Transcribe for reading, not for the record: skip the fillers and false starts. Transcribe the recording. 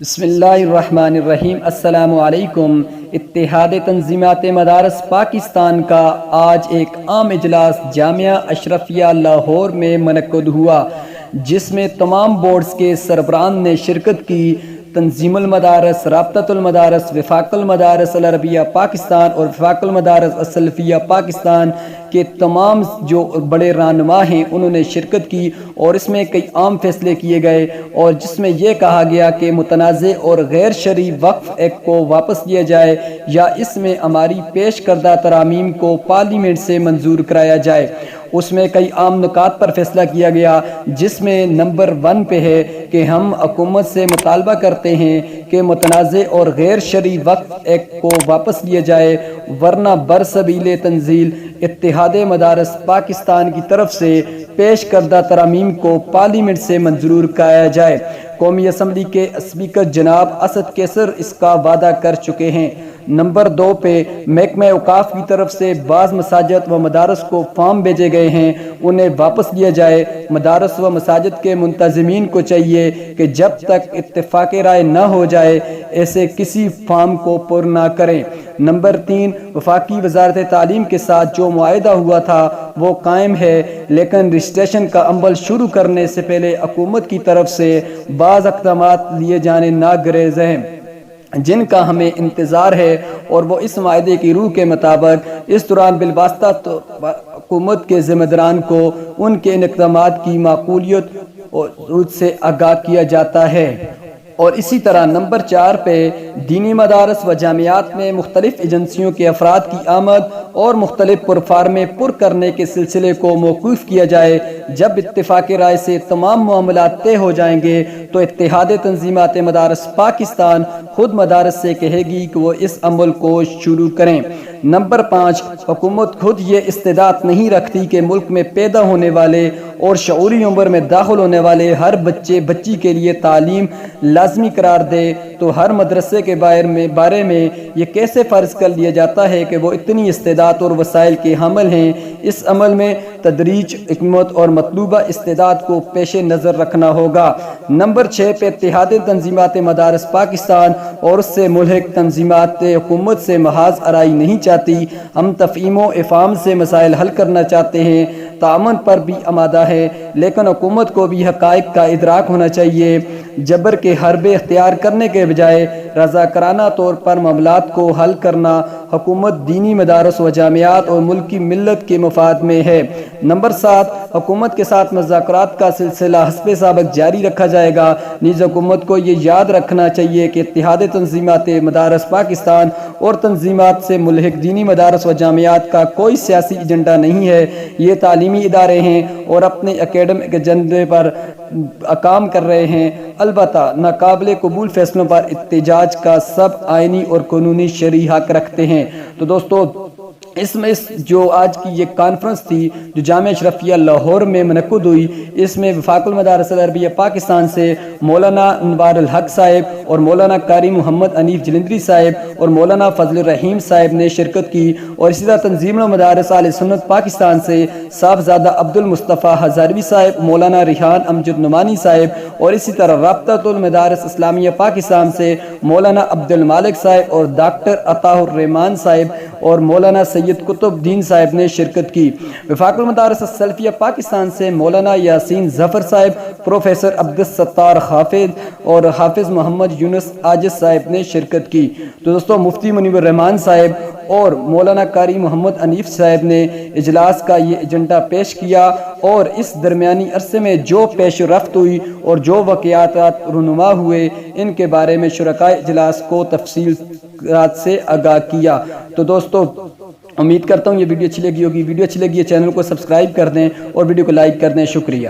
بسم اللہ الرحمن الرحیم۔ السلام علیکم۔ اتحاد تنظیمات مدارس پاکستان کا آج ایک عام اجلاس جامعہ اشرفیہ لاہور میں منعقد ہوا، جس میں تمام بورڈز کے سربراہان نے شرکت کی۔ تنظیم المدارس، رابطۃ المدارس، وفاق المدارس العربیہ پاکستان اور وفاق المدارس السلفیہ پاکستان کے تمام جو بڑے رہنما ہیں انہوں نے شرکت کی، اور اس میں کئی عام فیصلے کیے گئے، اور جس میں یہ کہا گیا کہ متنازع اور غیر شرعی وقف ایکٹ کو واپس لیا جائے یا اس میں ہماری پیش کردہ ترامیم کو پارلیمنٹ سے منظور کرایا جائے۔ اس میں کئی عام نکات پر فیصلہ کیا گیا، جس میں نمبر 1 پہ ہے کہ ہم حکومت سے مطالبہ کرتے ہیں کہ متنازع اور غیر شرعی وقف ایکٹ کو واپس لیا جائے، ورنہ برسبیل تنزیل اتحاد مدارس پاکستان کی طرف سے پیش کردہ ترامیم کو پارلیمنٹ سے منظور کرایا جائے۔ قومی اسمبلی کے اسپیکر جناب اسد کیسر اس کا وعدہ کر چکے ہیں۔ نمبر 2 پہ محکمہ اوقاف کی طرف سے بعض مساجد و مدارس کو فارم بھیجے گئے ہیں، انہیں واپس لیا جائے۔ مدارس و مساجد کے منتظمین کو چاہیے کہ جب تک اتفاق رائے نہ ہو جائے ایسے کسی فارم کو پر نہ کریں۔ نمبر 3، وفاقی وزارت تعلیم کے ساتھ جو معاہدہ ہوا تھا وہ قائم ہے، لیکن رجسٹریشن کا عمل شروع کرنے سے پہلے حکومت کی طرف سے بعض اقدامات لیے جانے ناگزیر ہیں جن کا ہمیں انتظار ہے، اور وہ اس معاہدے کی روح کے مطابق اس دوران بالواسطہ حکومت کے ذمہ داران کو ان کے ان اقدامات کی معقولیت اور سے آگاہ کیا جاتا ہے۔ اور اسی طرح نمبر 4 پہ دینی مدارس و جامعات میں مختلف ایجنسیوں کے افراد کی آمد اور مختلف پروفارمے پر کرنے کے سلسلے کو موقوف کیا جائے۔ جب اتفاق رائے سے تمام معاملات طے ہو جائیں گے تو اتحاد تنظیمات مدارس پاکستان خود مدارس سے کہے گی کہ وہ اس عمل کو شروع کریں۔ نمبر 5، حکومت خود یہ استعداد نہیں رکھتی کہ ملک میں پیدا ہونے والے اور شعوری عمر میں داخل ہونے والے ہر بچے بچی کے لیے تعلیم لازمی قرار دے، تو ہر مدرسے کے بارے میں یہ کیسے فرض کر لیا جاتا ہے کہ وہ اتنی استعداد اور وسائل کے حامل ہیں؟ اس عمل میں تدریج، حکمت اور مطلوبہ استعداد کو پیش نظر رکھنا ہوگا۔ نمبر 6 پہ اتحاد تنظیمات مدارس پاکستان اور اس سے ملحق تنظیمات حکومت سے محاذ آرائی نہیں چاہتی، ہم تفہیم و افہام سے مسائل حل کرنا چاہتے ہیں، تعاون پر بھی آمادہ ہے، لیکن حکومت کو بھی حقائق کا ادراک ہونا چاہیے۔ جبر کے حربے اختیار کرنے کے بجائے رضاکارانہ طور پر معاملات کو حل کرنا حکومت دینی مدارس و جامعات اور ملک کی ملت کے مفاد میں ہے۔ نمبر 7، حکومت کے ساتھ مذاکرات کا سلسلہ حسب سابق جاری رکھا جائے گا، نیز حکومت کو یہ یاد رکھنا چاہیے کہ اتحاد تنظیمات مدارس پاکستان اور تنظیمات سے ملحق دینی مدارس و جامعات کا کوئی سیاسی ایجنڈا نہیں ہے، یہ تعلیمی ادارے ہیں اور اپنے اکیڈمک ایجنڈے پر کام کر رہے ہیں، البتہ ناقابل قبول فیصلوں پر احتجاج کا سب آئینی اور قانونی شرعی حق رکھتے ہیں۔ تو دوستو، اس میں جو آج کی یہ کانفرنس تھی جو جامعہ اشرفیہ لاہور میں منعقد ہوئی، اس میں وفاق المدارس العربیہ پاکستان سے مولانا انوار الحق صاحب اور مولانا قاری محمد حنیف جلندری صاحب اور مولانا فضل الرحیم صاحب نے شرکت کی، اور اسی طرح تنظیم المدارس اہل سنت پاکستان سے صاحبزادہ عبد المصطفیٰ ہزاروی صاحب، مولانا ریحان امجد نعمانی صاحب، اور اسی طرح رابطۃ المدارس اسلامیہ پاکستان سے مولانا عبد المالک صاحب اور ڈاکٹر عطا الرحمان صاحب اور مولانا سید قطب الدین صاحب نے شرکت کی۔ وفاق المدارس السلفیہ پاکستان سے مولانا یاسین ظفر صاحب، پروفیسر عبدالستار حافظ اور حافظ محمد یونس عاجز صاحب نے شرکت کی۔ تو دوستو، مفتی منیب الرحمان صاحب اور مولانا قاری محمد حنیف صاحب نے اجلاس کا یہ ایجنڈا پیش کیا، اور اس درمیانی عرصے میں جو پیش رفت ہوئی اور جو واقعات رونما ہوئے ان کے بارے میں شرکائے اجلاس کو تفصیلات سے آگاہ کیا۔ تو دوستو، امید کرتا ہوں یہ ویڈیو اچھی لگی ہوگی۔ ویڈیو اچھی لگی ہے چینل کو سبسکرائب کر دیں اور ویڈیو کو لائک کر دیں۔ شکریہ۔